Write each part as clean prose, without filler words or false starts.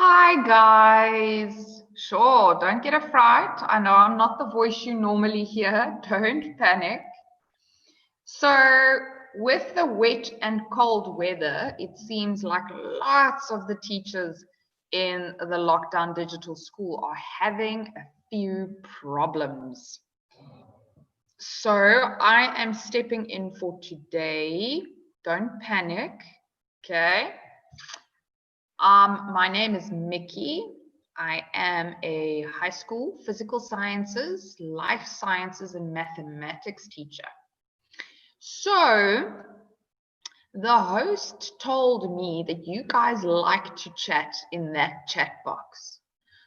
Hi guys. Sure, don't get a fright. I know I'm not the voice you normally hear. Don't panic. So, with the wet and cold weather, it seems like lots of the teachers in the lockdown digital school are having a few problems. So, I am stepping in for today. Don't panic. Okay. My name is Mickey. I am a high school physical sciences, life sciences, and mathematics teacher. So the host told me that you guys like to chat in that chat box.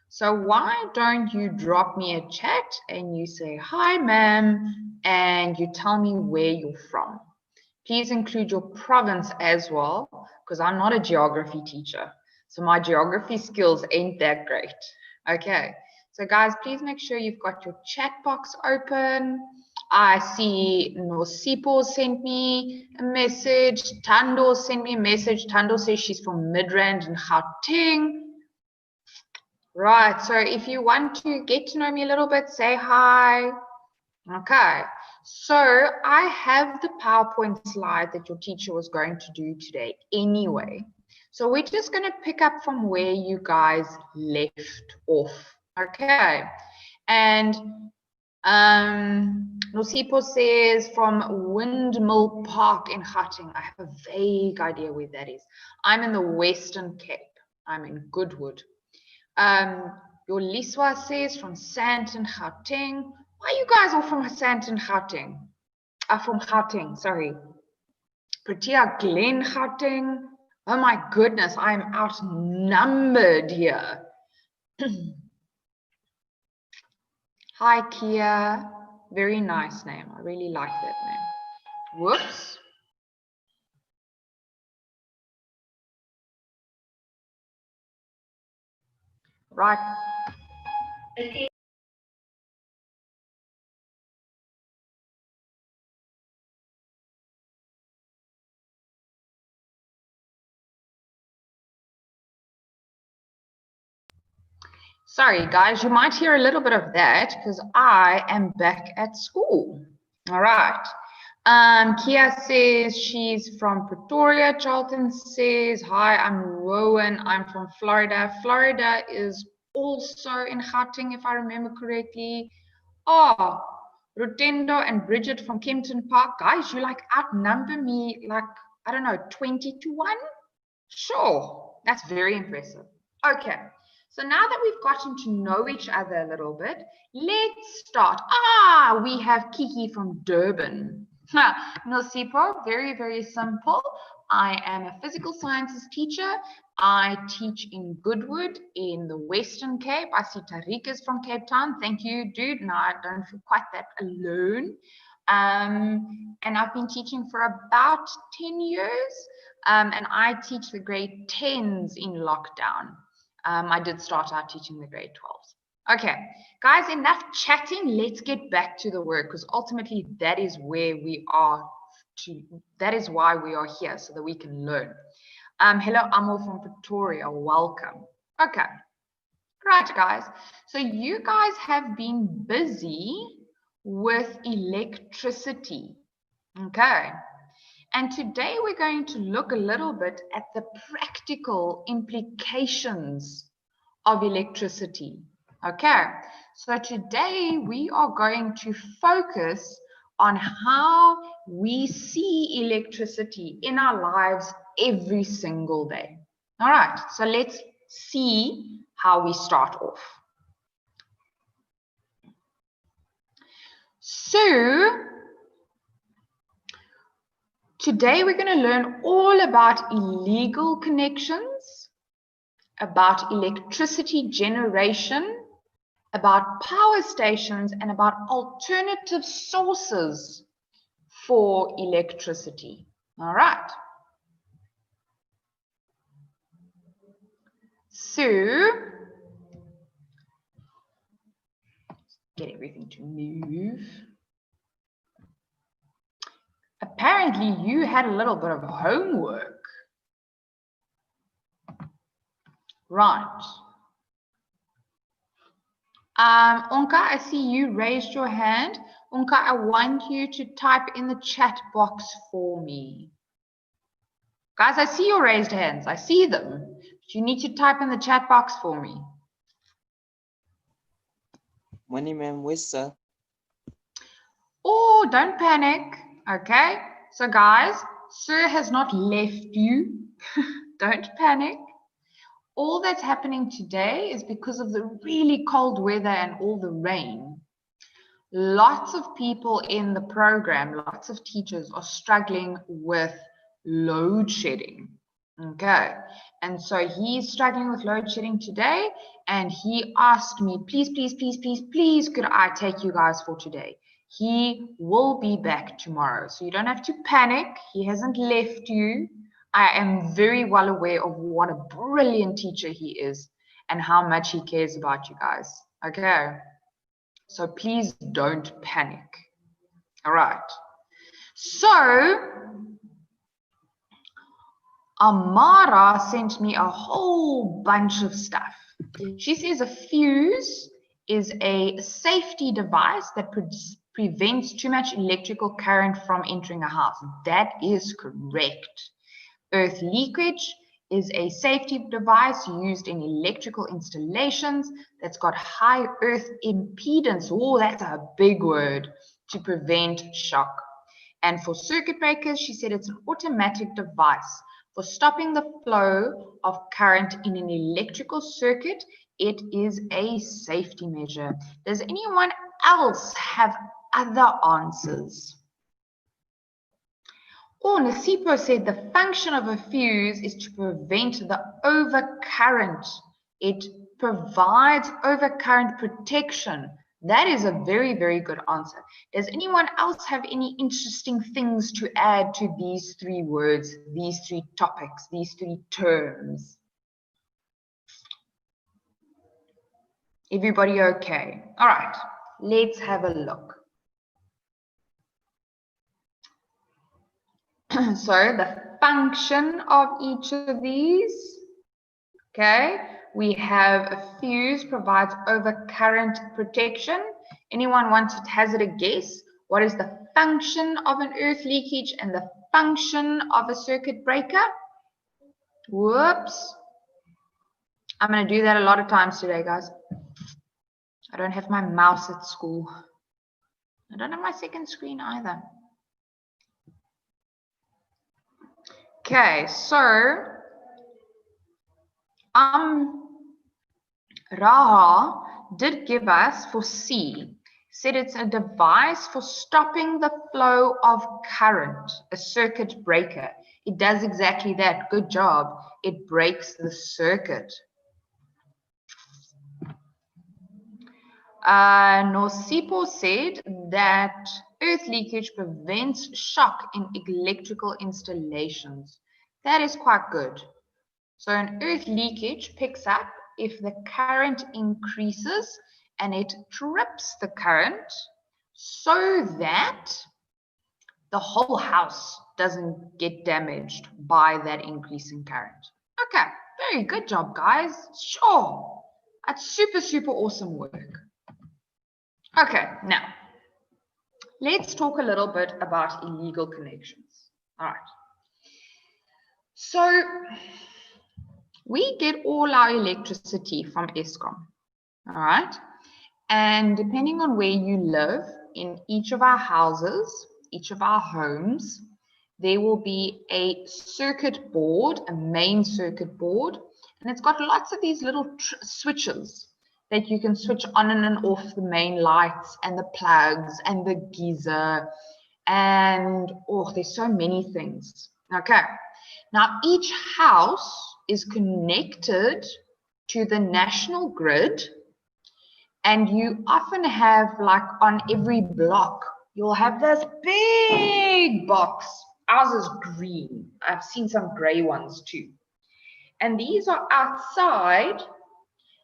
So why don't you drop me a chat and you say, hi, ma'am, and you tell me where you're from. Please include your province as well, because I'm not a geography teacher. So my geography skills ain't that great. Okay, so guys, please make sure you've got your chat box open. I see Nosipo sent me a message. Tando sent me a message. Tando says she's from Midrand in Gauteng. Right, so if you want to get to know me a little bit, say hi. Okay, so I have the PowerPoint slide that your teacher was going to do today anyway. So we're just going to pick up from where you guys left off. Okay, and Nosipo says from Windmill Park in Gauteng. I have a vague idea where that is. I'm in the Western Cape. I'm in Goodwood. Your Liswa says from Sandton, Gauteng. Why are you guys all from Sandton, Gauteng? From Gauteng, sorry. Protea Glen, Gauteng. Oh my goodness, I'm outnumbered here. Hi, Kia. Very nice name. I really like that name. Whoops. Right. Sorry, guys, you might hear a little bit of that because I am back at school. All right. Kia says she's from Pretoria. Charlton says, hi, I'm Rowan. I'm from Florida. Florida is also in Gauteng, if I remember correctly. Oh, Rotendo and Bridget from Kempton Park. Guys, you like outnumber me like, I don't know, 20 to 1? Sure, that's very impressive. Okay. So now that we've gotten to know each other a little bit, let's start. We have Kiki from Durban. Nosipo, very, very simple. I am a physical sciences teacher. I teach in Goodwood in the Western Cape. I see Tariq is from Cape Town. Thank you, dude. No, I don't feel quite that alone. And I've been teaching for about 10 years. And I teach the grade 10s in lockdown. I did start out teaching the grade 12s. Okay, guys, enough chatting. Let's get back to the work because ultimately that is where we are. That is why we are here, so that we can learn. Hello, Amal from Pretoria. Welcome. Okay, right, guys. So you guys have been busy with electricity. Okay. And today we're going to look a little bit at the practical implications of electricity. Okay, so today we are going to focus on how we see electricity in our lives every single day. All right, so let's see how we start off. So, today we're going to learn all about illegal connections, about electricity generation, about power stations, and about alternative sources for electricity. All right. So, get everything to move. Apparently, you had a little bit of homework. Right. Onka, I see you raised your hand. Onka, I want you to type in the chat box for me. Guys, I see your raised hands. I see them. But you need to type in the chat box for me. Morning, ma'am. Where's sir? Oh, don't panic. Okay. So guys, sir has not left you. Don't panic. All that's happening today is because of the really cold weather and all the rain. Lots of people in the program, lots of teachers are struggling with load shedding. Okay, and so he's struggling with load shedding today, and he asked me, please, please, please, please, please, could I take you guys for today? He will be back tomorrow, so you don't have to panic. He hasn't left you. I am very well aware of what a brilliant teacher he is and how much he cares about you guys. Okay. So please don't panic. All right. So Amara sent me a whole bunch of stuff. She says a fuse is a safety device that prevents too much electrical current from entering a house. That is correct. Earth leakage is a safety device used in electrical installations that's got high earth impedance. Oh, that's a big word, to prevent shock. And for circuit breakers, she said it's an automatic device for stopping the flow of current in an electrical circuit. It is a safety measure. Does anyone else have other answers? Oh, Nasipo said the function of a fuse is to prevent the overcurrent. It provides overcurrent protection. That is a very, very good answer. Does anyone else have any interesting things to add to these three words, these three topics, these three terms? Everybody okay? All right, let's have a look. So the function of each of these, okay, we have a fuse provides overcurrent protection. Anyone want to hazard a guess? What is the function of an earth leakage and the function of a circuit breaker? Whoops. I'm going to do that a lot of times today, guys. I don't have my mouse at school. I don't have my second screen either. Okay, so Raha did give us for C, said it's a device for stopping the flow of current, a circuit breaker. It does exactly that. Good job. It breaks the circuit. Nosipo said that earth leakage prevents shock in electrical installations. That is quite good. So an earth leakage picks up if the current increases and it trips the current so that the whole house doesn't get damaged by that increase in current. Okay, very good job, guys. Sure, that's super, super awesome work. Okay, now let's talk a little bit about illegal connections. All right. So we get all our electricity from Eskom, all right? And depending on where you live, in each of our houses, each of our homes, there will be a circuit board, a main circuit board, and it's got lots of these little switches that you can switch on and off the main lights and the plugs and the geyser, and oh, there's so many things. Okay, now each house is connected to the national grid, and you often have, like, on every block, you'll have this big box. Ours is green. I've seen some gray ones too. And these are outside,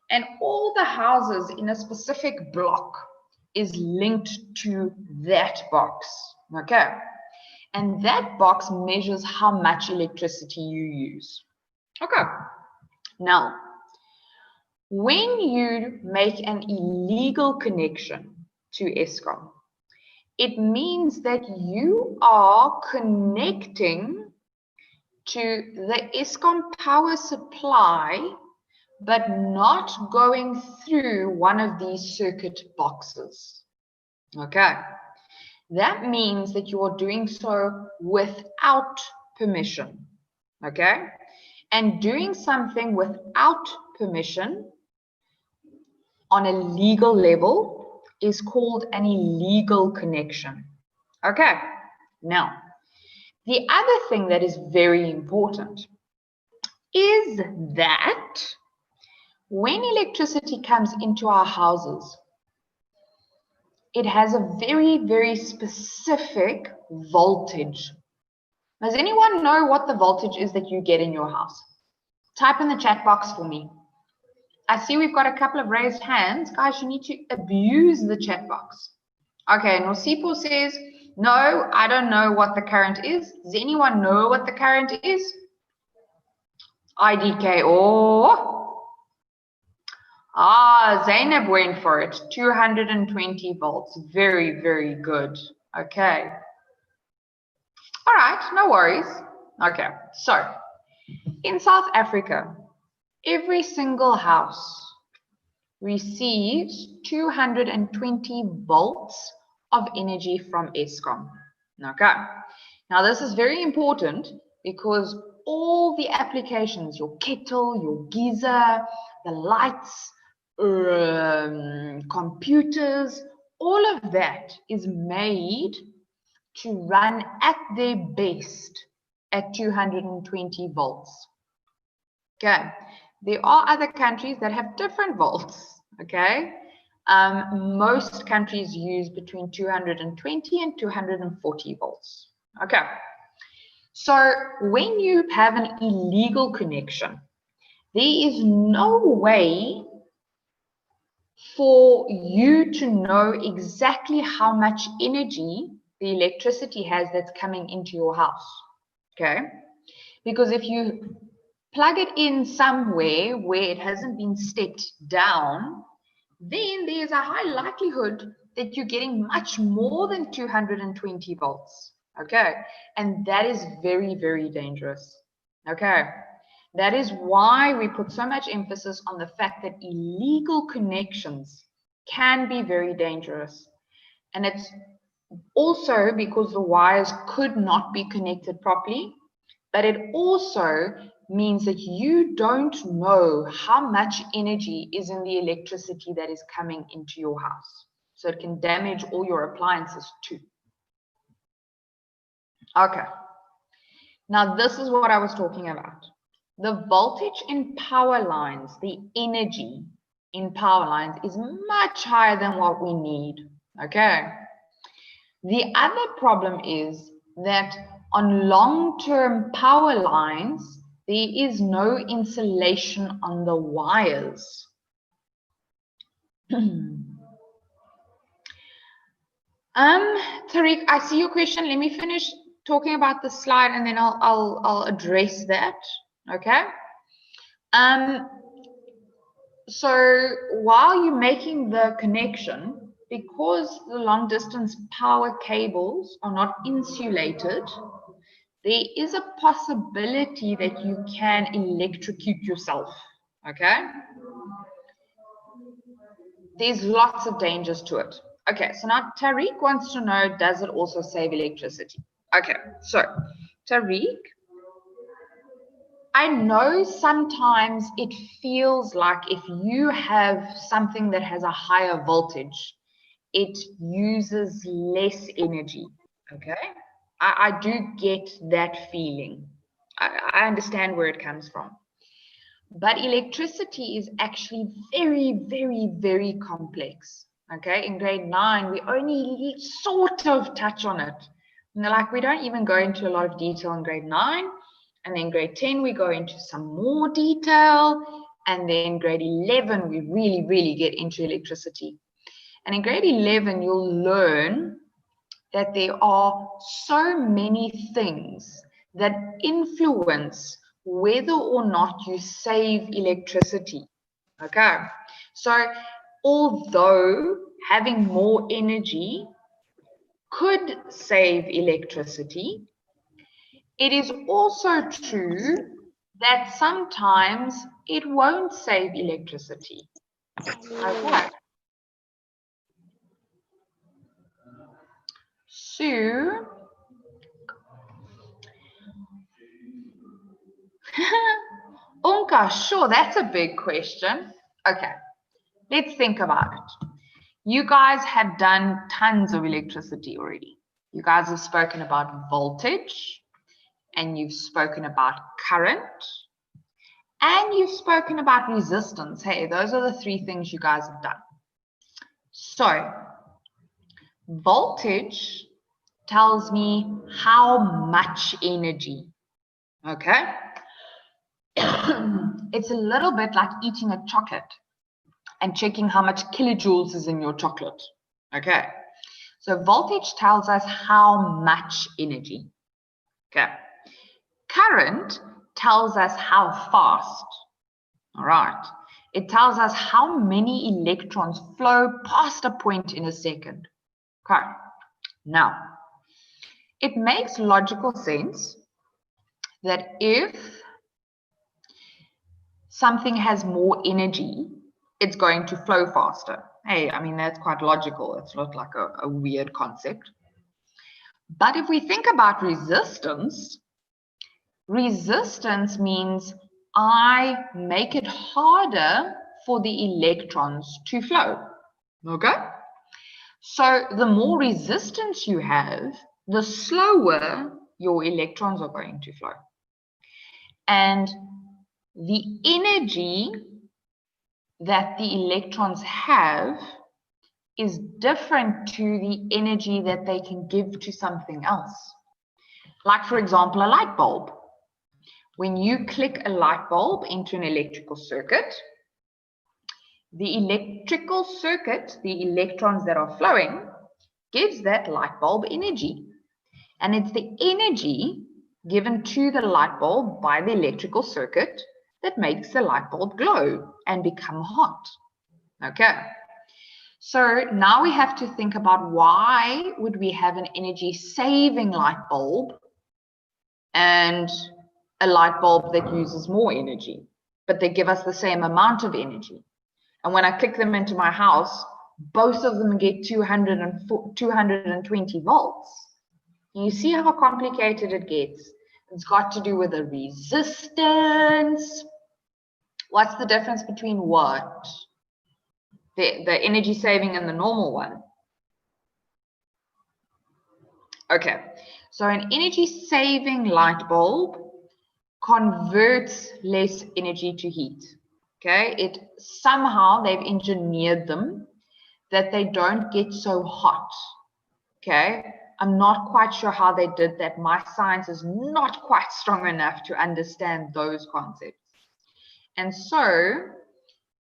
and all the houses in a specific block is linked to that box. Okay. And that box measures how much electricity you use. Okay. Now, When you make an illegal connection to Eskom, it means that you are connecting to the Eskom power supply, but not going through one of these circuit boxes. Okay. That means that you are doing so without permission. Okay. And doing something without permission on a legal level is called an illegal connection. Okay. Now, the other thing that is very important is that when electricity comes into our houses, it has a very, very specific voltage. Does anyone know what the voltage is that you get in your house? Type in the chat box for me. I see we've got a couple of raised hands. Guys, you need to abuse the chat box. Okay, Nosipo says, no, I don't know what the current is. Does anyone know what the current is? IDK, Zainab went for it, 220 volts. Very, very good. Okay. All right, no worries. Okay, so in South Africa, every single house receives 220 volts of energy from Eskom. Okay. Now this is very important because all the applications, your kettle, your geyser, the lights, computers, all of that is made to run at their best at 220 volts. Okay. There are other countries that have different volts. Okay. Most countries use between 220 and 240 volts. Okay. So when you have an illegal connection, there is no way for you to know exactly how much energy the electricity has that's coming into your house. Okay. Because if you plug it in somewhere where it hasn't been stepped down, then there's a high likelihood that you're getting much more than 220 volts. Okay. And that is very, very dangerous. Okay. That is why we put so much emphasis on the fact that illegal connections can be very dangerous. And it's also because the wires could not be connected properly, but it also means that you don't know how much energy is in the electricity that is coming into your house. So it can damage all your appliances too. Okay. Now this is what I was talking about. The voltage in power lines, the energy in power lines is much higher than what we need. Okay. The other problem is that on long-term power lines, there is no insulation on the wires. Tariq, I see your question. Let me finish talking about the slide and then I'll address that. Okay. So while you're making the connection, because the long distance power cables are not insulated, there is a possibility that you can electrocute yourself. Okay. There's lots of dangers to it. Okay, so now Tariq wants to know, does it also save electricity? Okay, so Tariq, I know sometimes it feels like if you have something that has a higher voltage, it uses less energy. Okay, I do get that feeling. I understand where it comes from. But electricity is actually very, very, very complex. Okay, in grade 9, we only sort of touch on it. And like, we don't even go into a lot of detail in grade 9. And then grade 10, we go into some more detail. And then grade 11, we really, really get into electricity. And in grade 11, you'll learn that there are so many things that influence whether or not you save electricity. Okay, so although having more energy could save electricity, it is also true that sometimes it won't save electricity. Okay. So, Unka, sure, that's a big question. Okay, let's think about it. You guys have done tons of electricity already. You guys have spoken about voltage, and you've spoken about current, and you've spoken about resistance. Hey, those are the three things you guys have done. So, voltage tells me how much energy, okay? It's a little bit like eating a chocolate and checking how much kilojoules is in your chocolate, okay? So voltage tells us how much energy, okay? Current tells us how fast, all right? It tells us how many electrons flow past a point in a second, okay? Now, it makes logical sense that if something has more energy, it's going to flow faster. Hey, I mean, that's quite logical. It's not like a weird concept. But if we think about resistance, resistance means I make it harder for the electrons to flow. Okay? So the more resistance you have, the slower your electrons are going to flow. And the energy that the electrons have is different to the energy that they can give to something else. Like, for example, a light bulb. When you click a light bulb into an electrical circuit, the electrical circuit, the electrons that are flowing, gives that light bulb energy. And it's the energy given to the light bulb by the electrical circuit that makes the light bulb glow and become hot. Okay. So now we have to think about why would we have an energy saving light bulb and a light bulb that uses more energy, but they give us the same amount of energy. And when I click them into my house, both of them get 220 volts. You see how complicated it gets. It's got to do with the resistance. What's the difference between what? The energy saving and the normal one. Okay, so an energy saving light bulb converts less energy to heat. Okay, it somehow they've engineered them that they don't get so hot. Okay, I'm not quite sure how they did that. My science is not quite strong enough to understand those concepts. And so,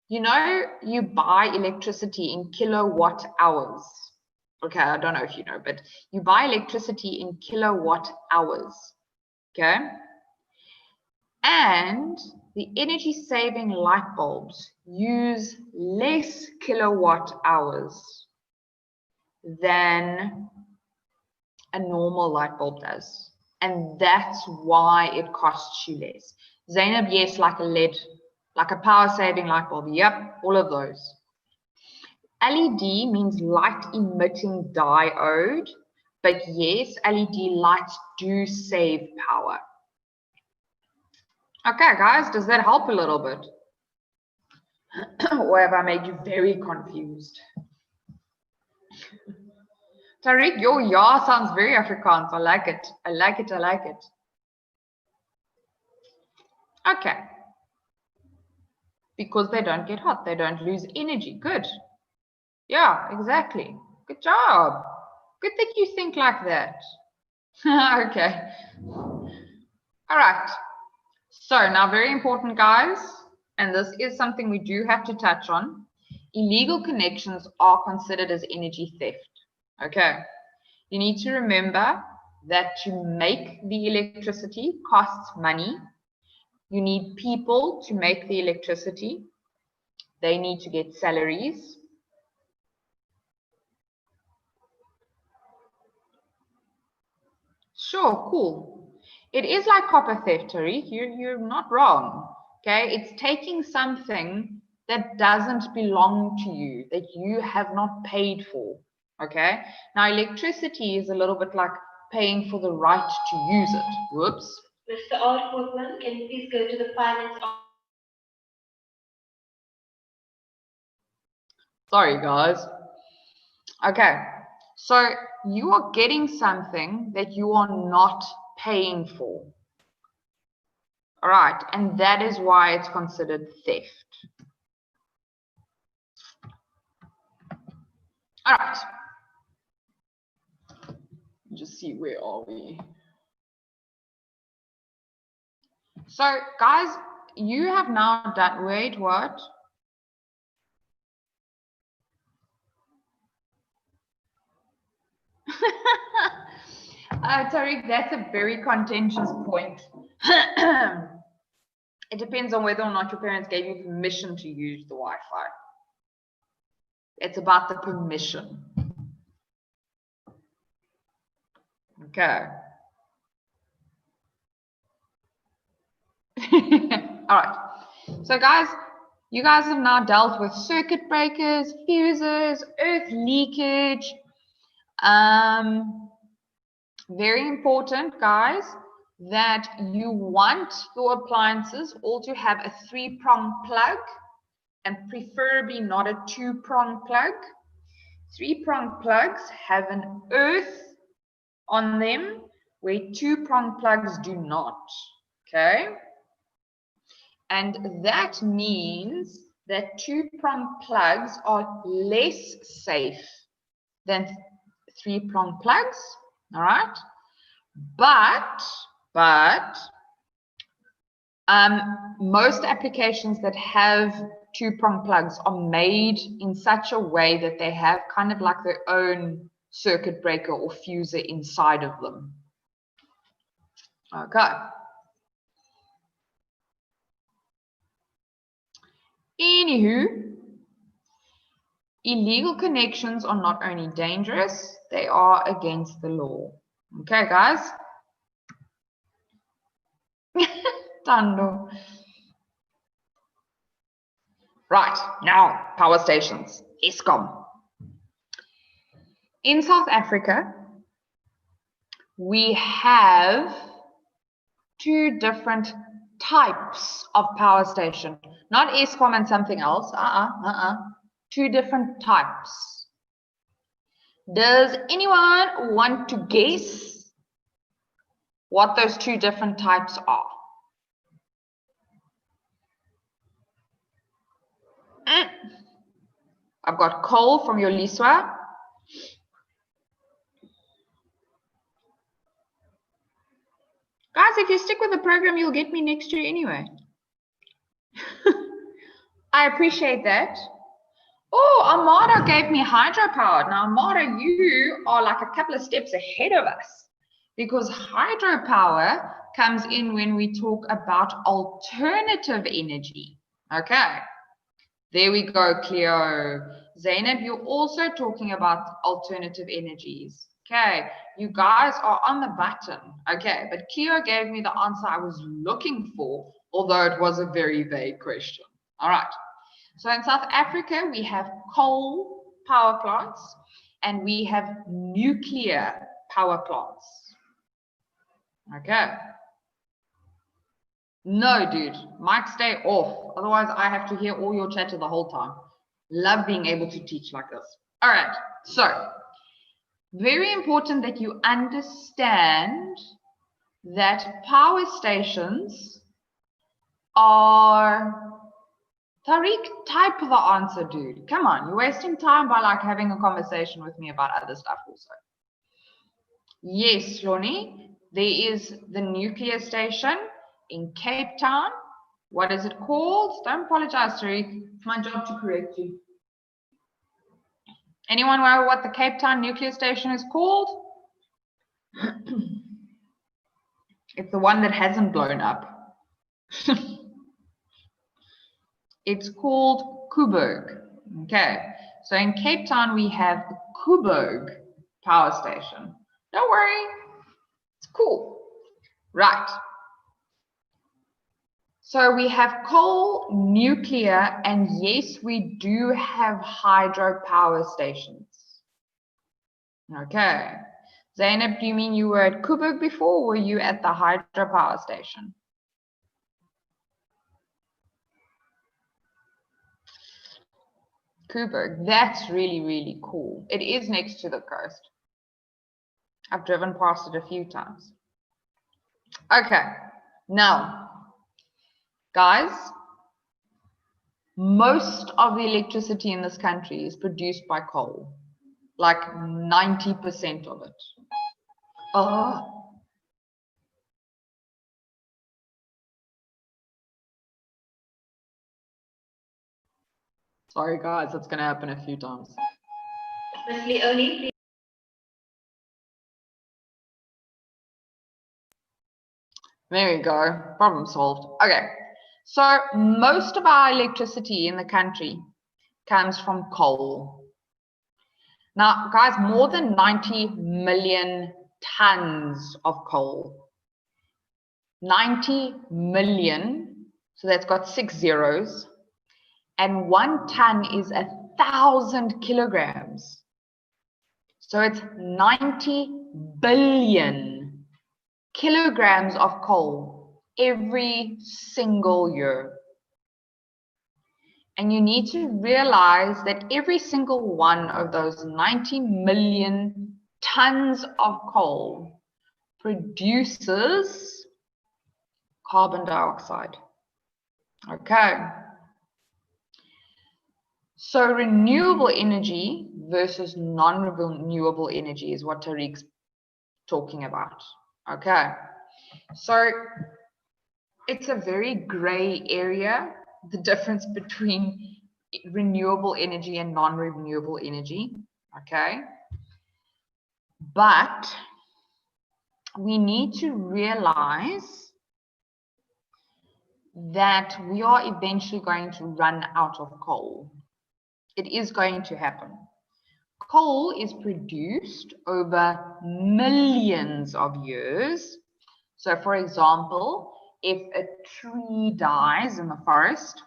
you know, you buy electricity in kilowatt hours. Okay, I don't know if you know, but you buy electricity in kilowatt hours. Okay. And the energy saving light bulbs use less kilowatt hours than a normal light bulb does. And that's why it costs you less. Zainab, yes, like a LED, like a power saving light bulb. Yep, all of those. LED means light emitting diode, but yes, LED lights do save power. Okay, guys, does that help a little bit? Or have I made you very confused? Tariq, your ja sounds very Afrikaans. I like it. I like it. I like it. Okay. Because they don't get hot. They don't lose energy. Good. Yeah, exactly. Good job. Good that you think like that. Okay. All right. So now very important, guys, and this is something we do have to touch on. Illegal connections are considered as energy theft. Okay. You need to remember that to make the electricity costs money. You need people to make the electricity. they need to get salaries. Sure, cool. It is like copper theft, Tariq. You're not wrong. Okay, it's taking something that doesn't belong to you, that you have not paid for. Okay, now electricity is a little bit like paying for the right to use it. Whoops. Mr. Art Woodman, can you please go to the finance office? Sorry, guys. Okay, so you are getting something that you are not paying for. All right, and that is why it's considered theft. All right. Just see, where are we? So, guys, you have now done, wait, what? Tariq, that's a very contentious point. It depends on whether or not your parents gave you permission to use the Wi-Fi. It's about the permission. Okay. All right. So guys, you guys have now dealt with circuit breakers, fuses, earth leakage. Very important, guys, that you want your appliances all to have a 3-prong plug, and preferably not a 2-prong plug. 3-prong plugs have an earth on them, where 2-prong plugs do not. Okay? And that means that 2-prong plugs are less safe than 3-prong plugs. All right? But most applications that have 2-prong plugs are made in such a way that they have kind of like their own circuit breaker or fuser inside of them. Okay. Anywho, illegal connections are not only dangerous, they are against the law. Okay, guys? Tando. Right, now, power stations, Eskom. In South Africa, we have 2 different types of power station. Not Eskom and something else, 2 different types. Does anyone want to guess what those 2 different types are? I've got coal from your Liswa. Guys, if you stick with the program, you'll get me next year anyway. I appreciate that. Oh, Armada gave me hydropower. Now, Armada, you are like a couple of steps ahead of us, because hydropower comes in when we talk about alternative energy. Okay. There we go, Cleo. Zainab, you're also talking about alternative energies. Okay, you guys are on the button. Okay, but Cleo gave me the answer I was looking for, although it was a very vague question. All right. So in South Africa, we have coal power plants and we have nuclear power plants. Okay. No, dude, mic stay off. Otherwise, I have to hear all your chatter the whole time. Love being able to teach like this. All right, so very important that you understand that power stations are... Tariq, type the answer, dude. Come on, you're wasting time by like having a conversation with me about other stuff also. Yes, Lonnie, there is the nuclear station in Cape Town. What is it called? Don't apologize, Tariq. It's my job to correct you. Anyone know what the Cape Town nuclear station is called? It's the one that hasn't blown up. It's called Coburg. Okay, so in Cape Town we have Coburg power station. Don't worry, it's cool. Right. So we have coal, nuclear, and yes, we do have hydropower stations. Okay. Zainab, do you mean you were at Coburg before, or were you at the hydropower station? Coburg, that's really, really cool. It is next to the coast. I've driven past it a few times. Okay, now, guys, most of the electricity in this country is produced by coal, like 90% of it. Oh. Sorry, guys, that's going to happen a few times. Miss Leonie, There we go. Problem solved. Okay. So most of our electricity in the country comes from coal. Now, guys, more than 90 million tons of coal. 90 million. So that's got 6 zeros. And 1 ton is 1,000 kilograms. So it's 90 billion kilograms of coal every single year. And you need to realize that every single one of those 90 million tons of coal produces carbon dioxide. Okay. So renewable energy versus non-renewable energy is what Tariq's talking about. Okay. So it's a very gray area, the difference between renewable energy and non-renewable energy. Okay. But we need to realize that we are eventually going to run out of coal. It is going to happen. Coal is produced over millions of years. So for example, if a tree dies in the forest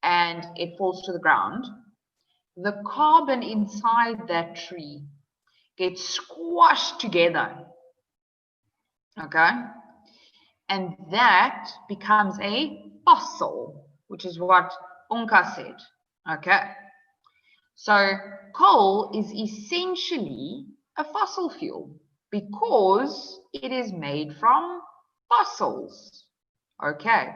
and it falls to the ground, the carbon inside that tree gets squashed together. Okay? And that becomes a fossil, which is what Unka said. Okay? So coal is essentially a fossil fuel because it is made from fossils. Okay.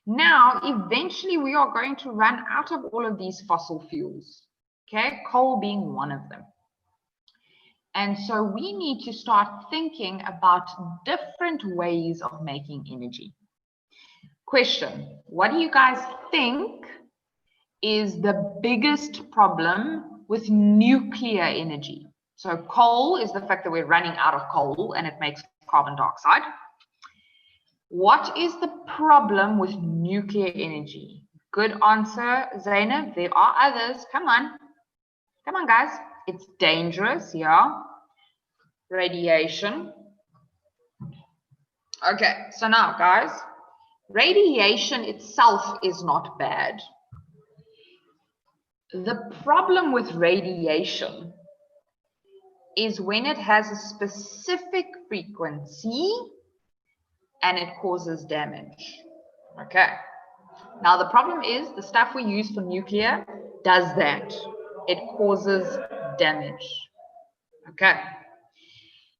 Now, eventually we are going to run out of all of these fossil fuels. Okay, coal being one of them. And so we need to start thinking about different ways of making energy. Question, what do you guys think is the biggest problem with nuclear energy? So coal is the fact that we're running out of coal and it makes carbon dioxide. What is the problem with nuclear energy? Good answer, Zainab. There are others. Come on. Come on, guys. It's dangerous, yeah. Radiation. Okay, so now, guys, radiation itself is not bad. The problem with radiation is when it has a specific frequency and it causes damage. Okay. Now the problem is the stuff we use for nuclear does that. It causes damage. Okay.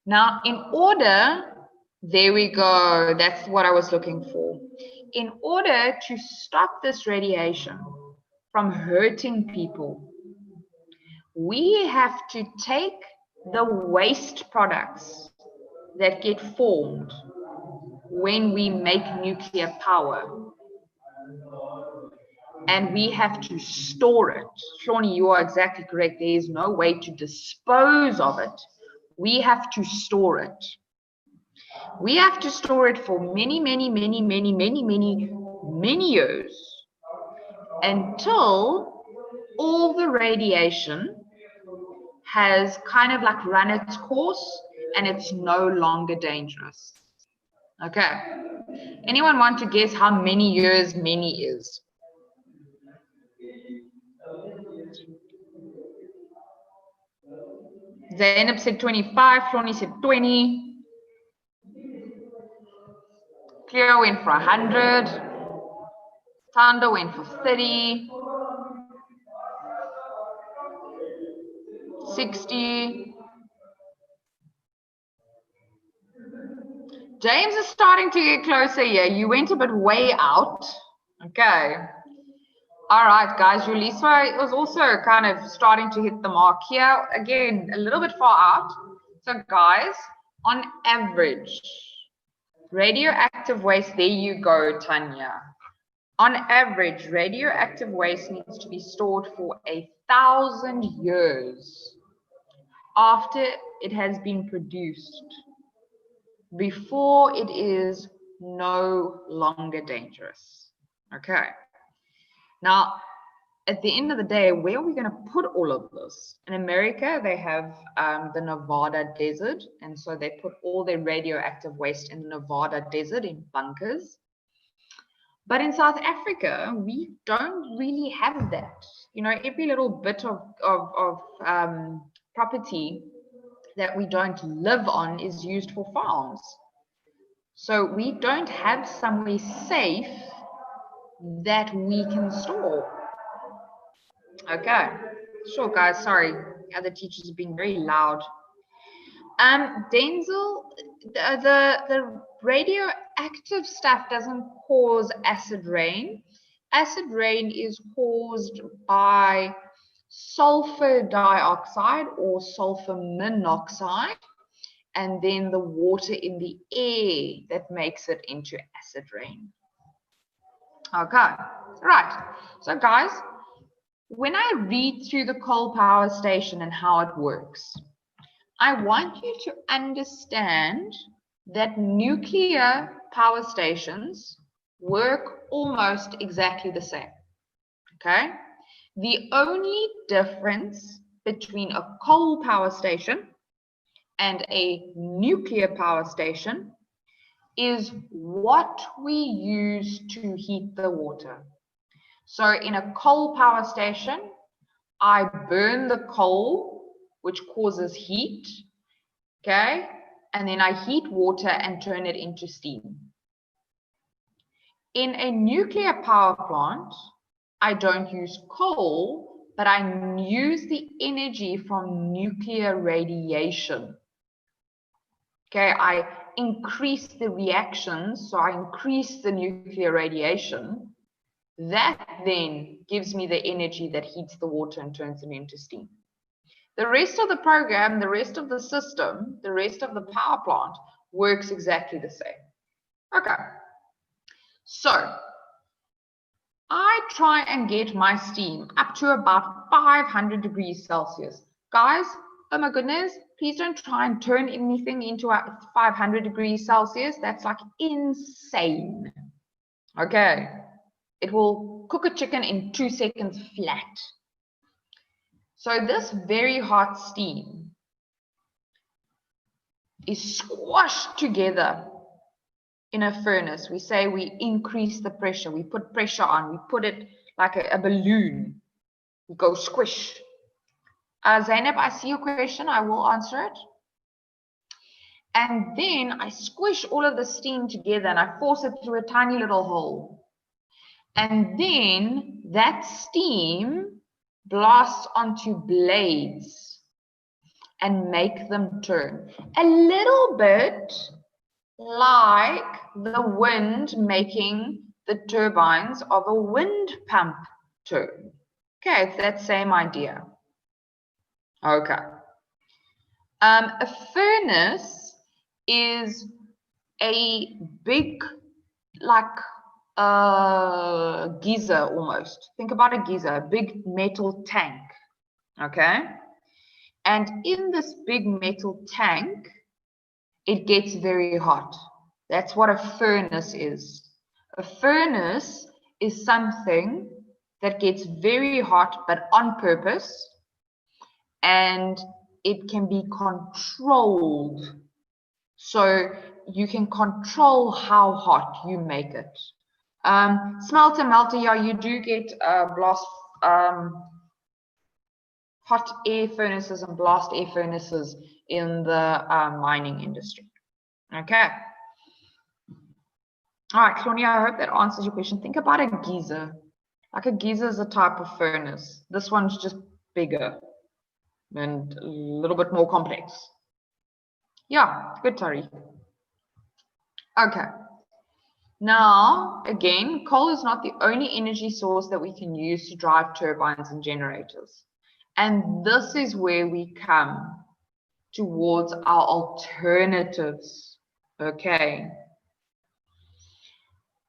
Now in order, there we go. That's what I was looking for. In order to stop this radiation from hurting people, we have to take the waste products that get formed when we make nuclear power, and we have to store it. Shawnee, you are exactly correct. There is no way to dispose of it. We have to store it. We have to store it for many, many, many, many, many, many, many years. until all the radiation has kind of like run its course and it's no longer dangerous. Okay. Anyone want to guess how many years many is? Zainab said 25, Flonnie said 20. Cleo went for 100. Tanda went for 30. 60. James is starting to get closer here. You went a bit way out. Okay. All right, guys. Julissa was also kind of starting to hit the mark here. Again, a little bit far out. So, guys, on average, radioactive waste, there you go, Tanya. On average, radioactive waste needs to be stored for 1,000 years after it has been produced, before it is no longer dangerous. Okay. Now, at the end of the day, where are we going to put all of this? In America, they have the Nevada desert, and so they put all their radioactive waste in the Nevada desert in bunkers. But in South Africa, we don't really have that. You know, every little bit of property that we don't live on is used for farms. So we don't have somewhere safe that we can store. Okay, sure, guys. Sorry, other teachers have been very loud. Denzel, the radioactive stuff doesn't cause acid rain. Acid rain is caused by sulfur dioxide or sulfur monoxide, and then the water in the air that makes it into acid rain. Okay, right. So guys, when I read through the coal power station and how it works, I want you to understand that nuclear power stations work almost exactly the same. Okay? The only difference between a coal power station and a nuclear power station is what we use to heat the water. So in a coal power station, I burn the coal, which causes heat, okay? And then I heat water and turn it into steam. In a nuclear power plant, I don't use coal, but I use the energy from nuclear radiation. Okay, I increase the reactions, so I increase the nuclear radiation. That then gives me the energy that heats the water and turns it into steam. The rest of the program, the rest of the system, the rest of the power plant works exactly the same. Okay, so I try and get my steam up to about 500 degrees Celsius. Guys, oh my goodness, please don't try and turn anything into 500 degrees Celsius. That's like insane. Okay, it will cook a chicken in 2 seconds flat. So this very hot steam is squashed together in a furnace. We say we increase the pressure. We put pressure on. We put it like a balloon. We go squish. Zainab, I see your question. I will answer it. And then I squish all of the steam together and I force it through a tiny little hole. And then that steam blasts onto blades and make them turn. A little bit like the wind making the turbines of a wind pump turn. Okay, it's that same idea. Okay. A furnace is a big, like a geyser almost. Think about a geyser, a big metal tank. Okay. And in this big metal tank, it gets very hot. That's what a furnace is. A furnace is something that gets very hot, but on purpose, and it can be controlled. So you can control how hot you make it. Smelter, melter, yeah, you do get blast, hot air furnaces and blast air furnaces in the mining industry. Okay. All right, Claudia, I hope that answers your question. Think about a geyser. Like a geyser is a type of furnace. This one's just bigger and a little bit more complex. Yeah, good, Tari. Okay. Now, again, coal is not the only energy source that we can use to drive turbines and generators. And this is where we come towards our alternatives. Okay.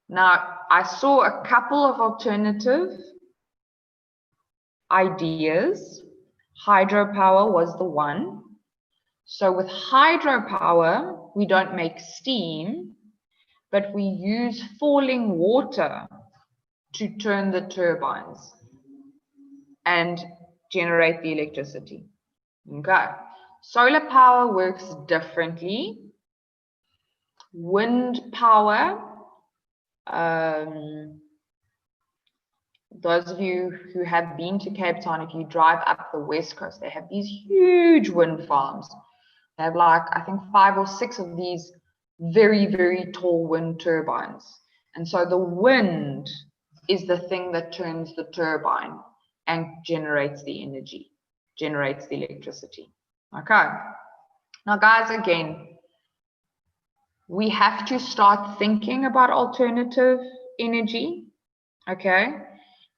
Now, I saw a couple of alternative ideas. Hydropower was the one. So with hydropower, we don't make steam, but we use falling water to turn the turbines and generate the electricity. Okay. Solar power works differently. Wind power, those of you who have been to Cape Town, if you drive up the west coast, they have these huge wind farms. They have like, I think 5 or 6 of these very, very tall wind turbines. And so the wind is the thing that turns the turbine and generates the energy, generates the electricity. Okay. Now, guys, again, we have to start thinking about alternative energy. Okay.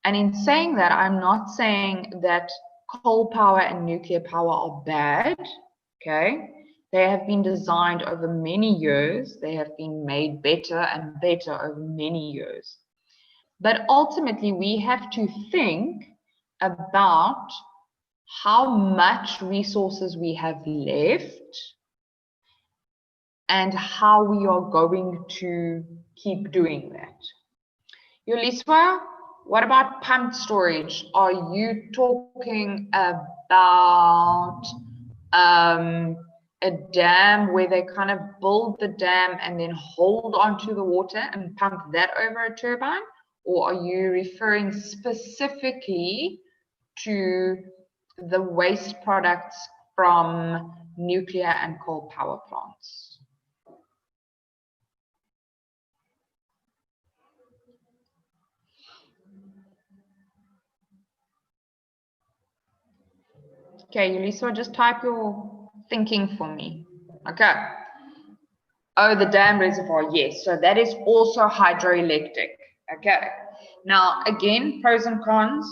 And in saying that, I'm not saying that coal power and nuclear power are bad. Okay. They have been designed over many years. They have been made better and better over many years. But ultimately, we have to think about how much resources we have left and how we are going to keep doing that. Yoliswa, what about pumped storage? Are you talking about a dam where they kind of build the dam and then hold onto the water and pump that over a turbine? Or are you referring specifically to the waste products from nuclear and coal power plants? Okay, Yulisa, just type your thinking for me. Okay. Oh, the dam reservoir, yes. So that is also hydroelectric. Okay. Now, again, pros and cons,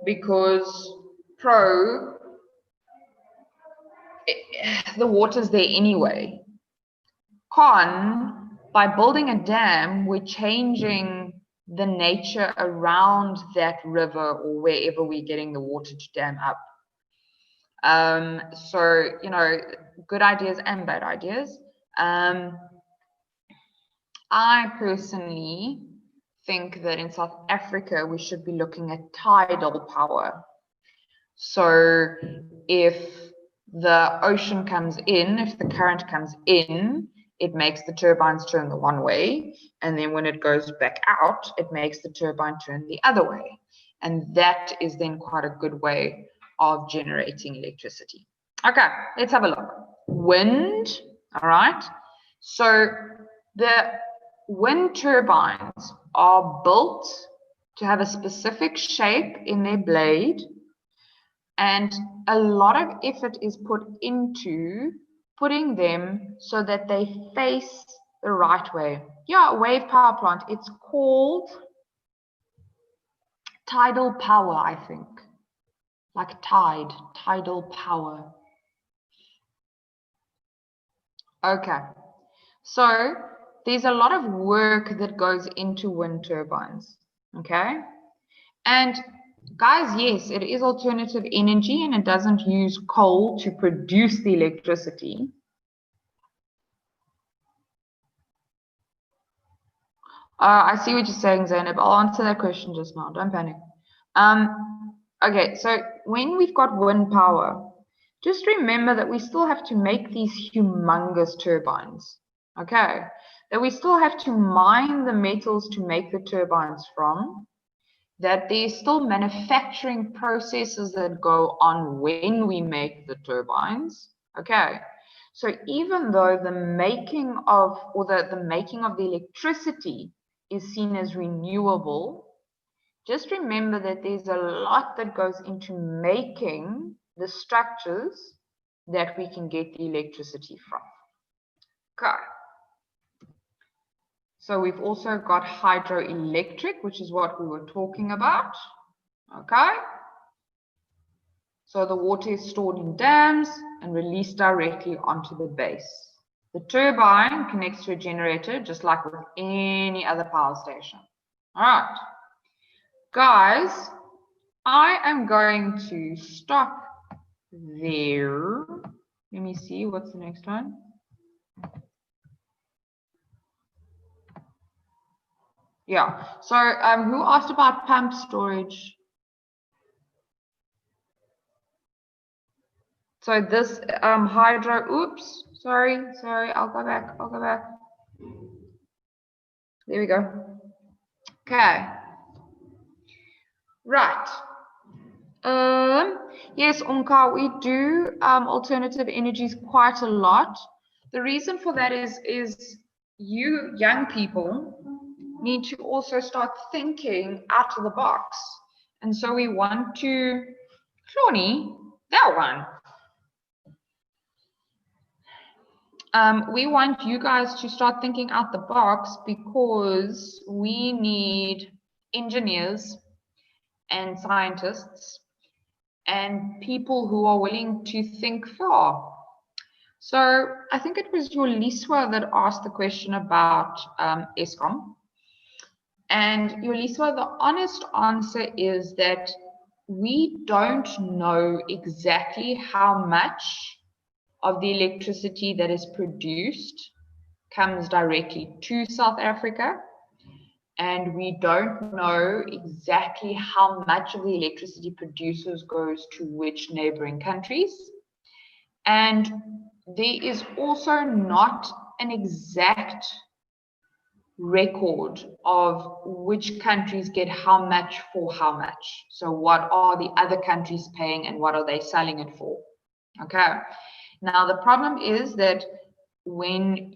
because the water's there anyway. Con, by building a dam, we're changing the nature around that river or wherever we're getting the water to dam up. So, you know, good ideas and bad ideas. I personally think that in South Africa, we should be looking at tidal power. So if the ocean comes in, if the current comes in, it makes the turbines turn the one way. And then when it goes back out, it makes the turbine turn the other way. And that is then quite a good way of generating electricity. Okay, let's have a look. Wind, all right. So the wind turbines are built to have a specific shape in their blade, and a lot of effort is put into putting them so that they face the right way. Yeah, a wave power plant, it's called tidal power, I think. Like tidal power. Okay, so there's a lot of work that goes into wind turbines, okay? And guys, yes, it is alternative energy and it doesn't use coal to produce the electricity. I see what you're saying, Zainab. I'll answer that question just now. Don't panic. Okay, so when we've got wind power, just remember that we still have to make these humongous turbines. Okay, that we still have to mine the metals to make the turbines from, that there's still manufacturing processes that go on when we make the turbines. Okay, so even though the making of, or the making of the electricity is seen as renewable, just remember that there's a lot that goes into making the structures that we can get the electricity from. Okay. So we've also got hydroelectric, which is what we were talking about. Okay. So the water is stored in dams and released directly onto the base. The turbine connects to a generator just like with any other power station. All right. Guys, I am going to stop there. Let me see, what's the next one? Yeah, so who asked about pump storage? So this hydro, oops, sorry, I'll go back. There we go. Okay. Right. Yes, Umka, we do alternative energies quite a lot. The reason for that is you young people need to also start thinking out of the box. And so we want to, Cloney, that one. We want you guys to start thinking out the box because we need engineers and scientists and people who are willing to think far. So I think it was your Liswa that asked the question about Eskom. And your Liswa, the honest answer is that we don't know exactly how much of the electricity that is produced comes directly to South Africa. And we don't know exactly how much of the electricity producers goes to which neighboring countries. And there is also not an exact record of which countries get how much for how much. So what are the other countries paying and what are they selling it for? Okay. Now the problem is that when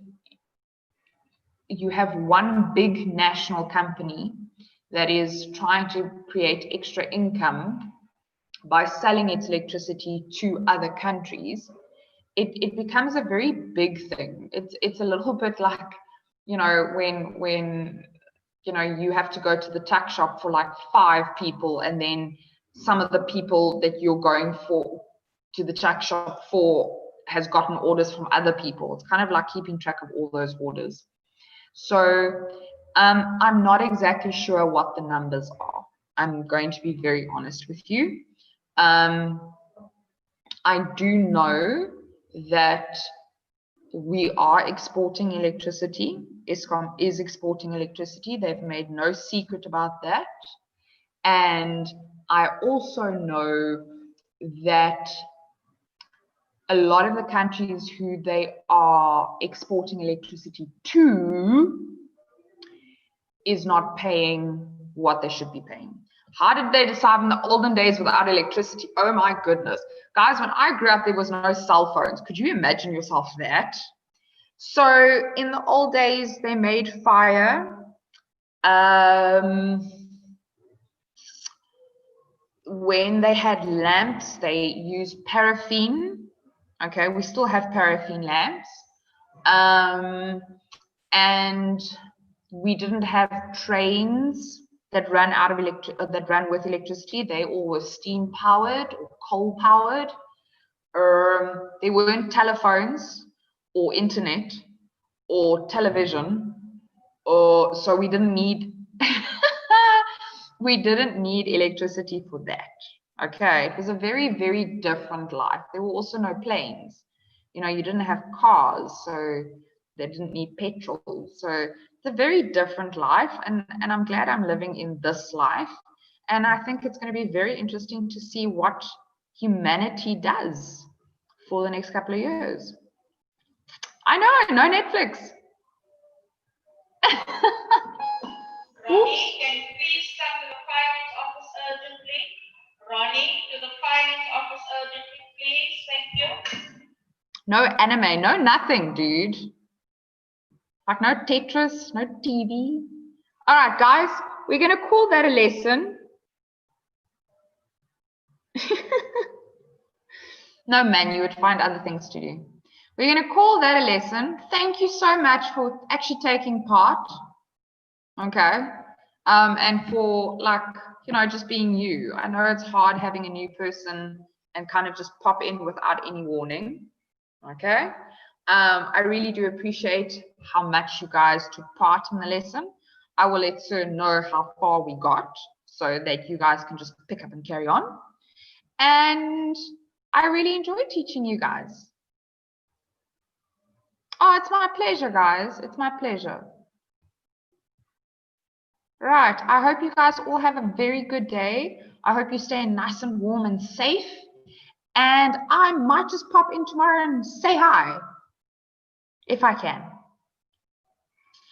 you have one big national company that is trying to create extra income by selling its electricity to other countries, it becomes a very big thing. It's a little bit like, you know, when you know you have to go to the tuck shop for like 5 people, and then some of the people that you're going for to the tuck shop for has gotten orders from other people. It's kind of like keeping track of all those orders. So I'm not exactly sure what the numbers are. I'm going to be very honest with you. I do know that we are exporting electricity. Eskom is exporting electricity. They've made no secret about that. And I also know that a lot of the countries who they are exporting electricity to is not paying what they should be paying. How did they decide in the olden days without electricity? Oh my goodness. Guys, when I grew up, there was no cell phones. Could you imagine yourself that? So in the old days, they made fire. When they had lamps, they used paraffin. Okay, we still have paraffin lamps. And we didn't have trains that ran out of that ran with electricity. They all were steam powered or coal powered. There weren't telephones or internet or television, or so we didn't need we didn't need electricity for that. Okay, it was a very, very different life. There were also no planes. You know, you didn't have cars, so They didn't need petrol. So it's a very different life, and I'm glad I'm living in this life. And I think it's going to be very interesting to see what humanity does for the next couple of years. I know, no Netflix. Ronnie, can you please come to the finance office urgently? Ronnie, to the finance office urgently, please. Thank you. No anime, no nothing, dude. Like no Tetris, no TV. All right, guys, we're going to call that a lesson. No, man, you would find other things to do. We're going to call that a lesson. Thank you so much for actually taking part. Okay. And for, like, you know, just being you. I know it's hard having a new person and kind of just pop in without any warning. Okay. I really do appreciate how much you guys took part in the lesson. I will let Sir know how far we got so that you guys can just pick up and carry on. And I really enjoyed teaching you guys. Oh, it's my pleasure, guys. It's my pleasure. Right. I hope you guys all have a very good day. I hope you stay nice and warm and safe. And I might just pop in tomorrow and say hi if I can.